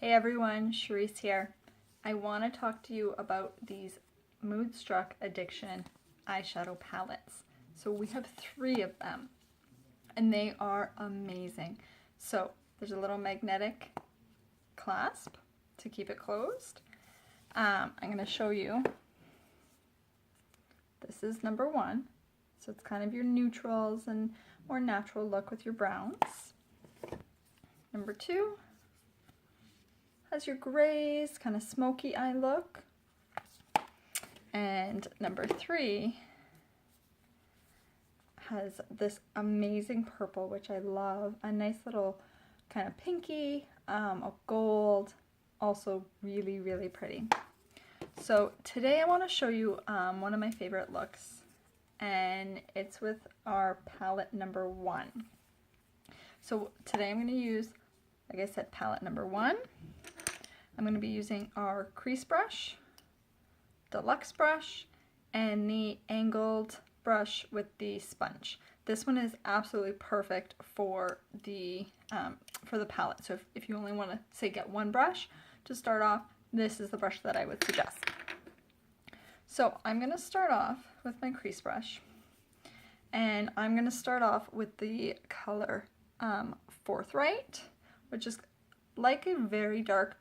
Hey everyone, Charisse here. I want to talk to you about these Moodstruck Addiction eyeshadow palettes. So we have 3 of them and they are amazing. So there's a little magnetic clasp to keep it closed. I'm going to show you. This is number 1. So it's kind of your neutrals and more natural look with your browns. Number 2 has your grays, kind of smoky eye look. And number 3 has this amazing purple, which I love. A nice little kind of pinky, a gold, also really, really pretty. So today I want to show you one of my favorite looks, and it's with our palette number 1. So today I'm going to use, like I said, palette number 1. I'm going to be using our crease brush, deluxe brush, and the angled brush with the sponge. This one is absolutely perfect for the palette. So if you only want to, say, get one brush to start off, this is the brush that I would suggest. So I'm going to start off with my crease brush, and I'm going to start off with the color Forthright, which is like a very dark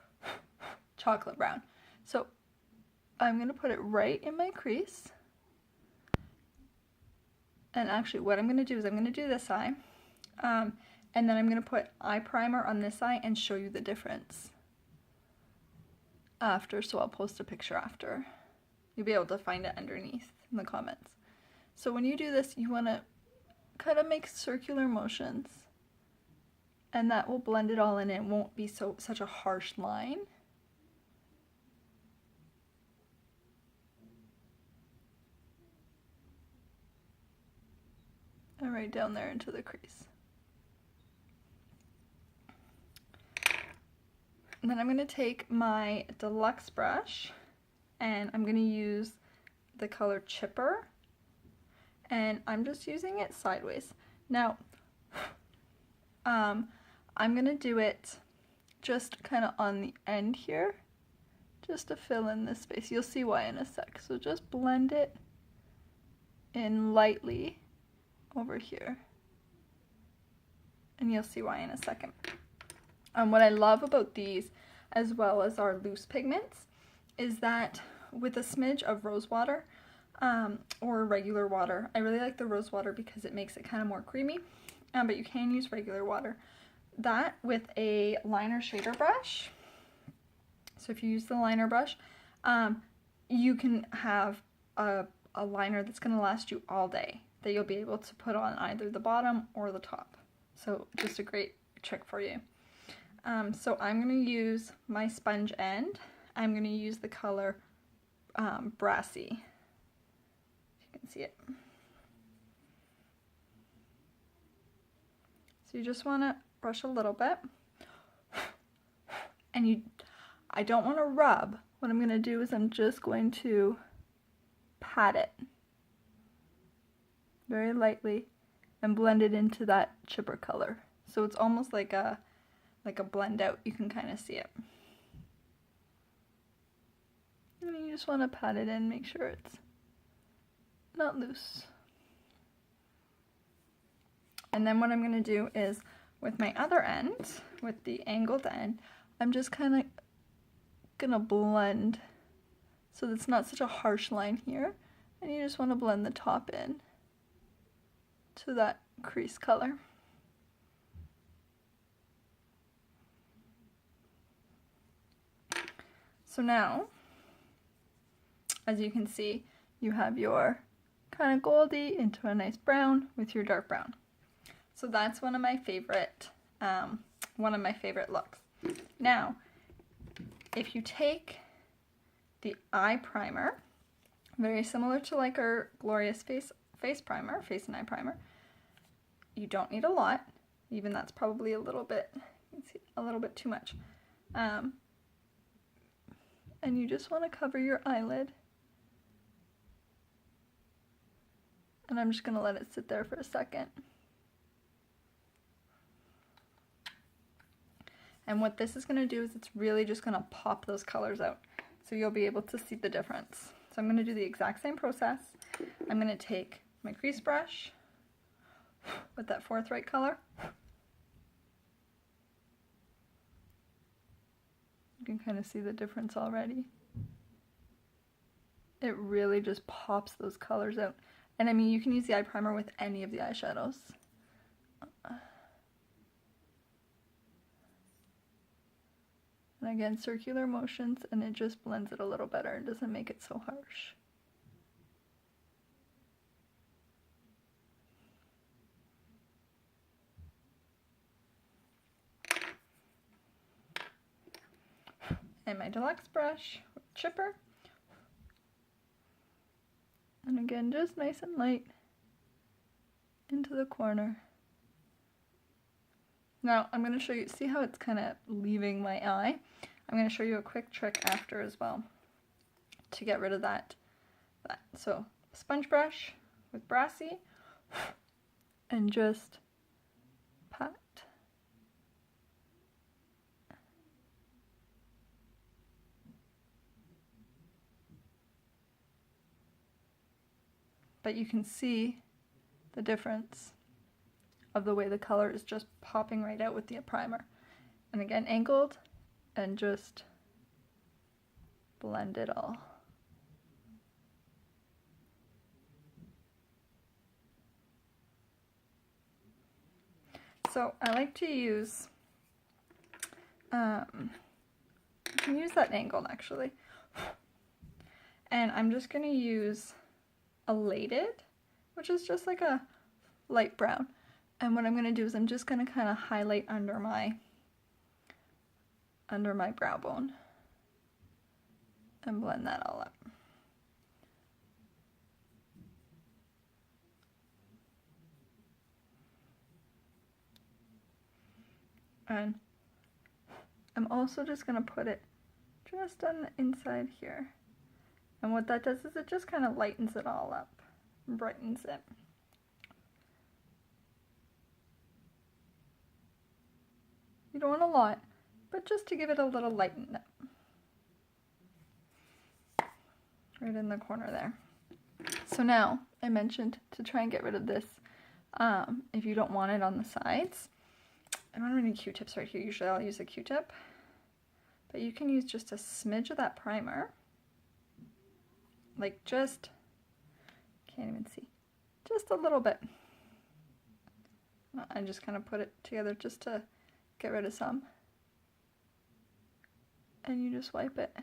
chocolate brown. So I'm going to put it right in my crease. And actually what I'm going to do is I'm going to do this eye. And then I'm going to put eye primer on this eye and show you the difference after. So I'll post a picture after. You'll be able to find it underneath in the comments. So when you do this, you want to kind of make circular motions. And that will blend it all in. It won't be such a harsh line. And right down there into the crease. And then I'm going to take my deluxe brush and I'm going to use the color Chipper, and I'm just using it sideways. Now I'm going to do it just kind of on the end here, just to fill in this space. You'll see why in a sec. So just blend it in lightly over here, and you'll see why in a second. What I love about these, as well as our loose pigments, is that with a smidge of rose water or regular water, I really like the rose water because it makes it kind of more creamy, but you can use regular water. That with a liner shader brush, so if you use the liner brush, you can have a liner that's going to last you all day, that you'll be able to put on either the bottom or the top. So just a great trick for you. So I'm going to use my sponge end. I'm going to use the color Brassy, if you can see it. So you just want to brush a little bit, and I don't want to rub. What I'm going to do is I'm just going to pat it very lightly and blend it into that Chipper color. So it's almost like a blend out. You can kind of see it. And you just want to pat it in, make sure it's not loose. And then what I'm going to do is with my other end, with the angled end, I'm just kind of going to blend so that it's not such a harsh line here. And you just want to blend the top in to that crease color. So now, as you can see, you have your kind of goldy into a nice brown with your dark brown. So that's one of my favorite looks. Now, if you take the eye primer, very similar to like our Glorious face primer, face and eye primer, you don't need a lot. Even that's probably a little bit, you can see, a little bit too much. And you just want to cover your eyelid. And I'm just going to let it sit there for a second. And what this is going to do is it's really just going to pop those colors out. So you'll be able to see the difference. So I'm going to do the exact same process. I'm going to take my crease brush with that Forthright color. You can kind of see the difference already. It really just pops those colors out. And I mean, you can use the eye primer with any of the eyeshadows. And again, circular motions, and it just blends it a little better. It doesn't make it so harsh. And my deluxe brush with chipper. And again, just nice and light into the corner. Now, I'm going to show you, see how it's kind of leaving my eye? I'm going to show you a quick trick after as well to get rid of that. So, sponge brush with Brassy and just pat. But you can see the difference of the way the color is just popping right out with the primer. And again, angled, and just blend it all. So I like to use, you can use that angled actually. And I'm just going to use Elated, which is just like a light brown. And what I'm going to do is I'm just going to kind of highlight under my brow bone and blend that all up. And I'm also just going to put it just on the inside here. And what that does is it just kind of lightens it all up, brightens it. You don't want a lot, but just to give it a little lighten up. Right in the corner there. So now, I mentioned to try and get rid of this, if you don't want it on the sides. I don't have any Q-tips right here. Usually I'll use a Q-tip. But you can use just a smidge of that primer. Like just, can't even see, just a little bit. I just kind of put it together just to get rid of some. And you just wipe it.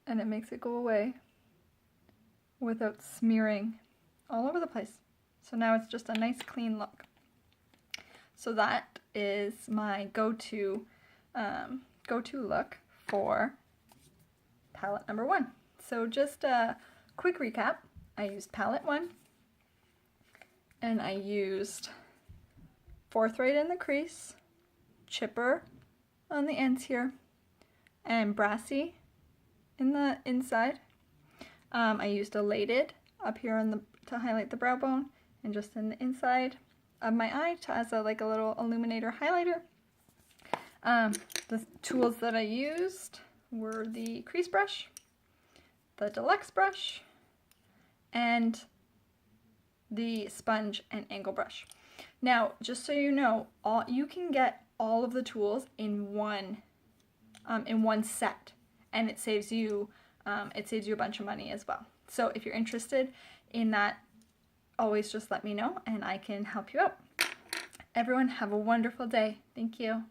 And it makes it go away without smearing all over the place. So now it's just a nice clean look. So that is my go-to look for palette number 1. So just a quick recap. I used palette 1, and I used Forthright in the crease, chipper on the ends here, and Brassy in the inside. I used Elated up here on to highlight the brow bone, and just in the inside of my eye as a little illuminator highlighter. The tools that I used were the crease brush, the deluxe brush, and the sponge and angle brush. Now, just so you know, you can get all of the tools in one set, and it saves you a bunch of money as well. So if you're interested in that, always just let me know and I can help you out. Everyone have a wonderful day. Thank you.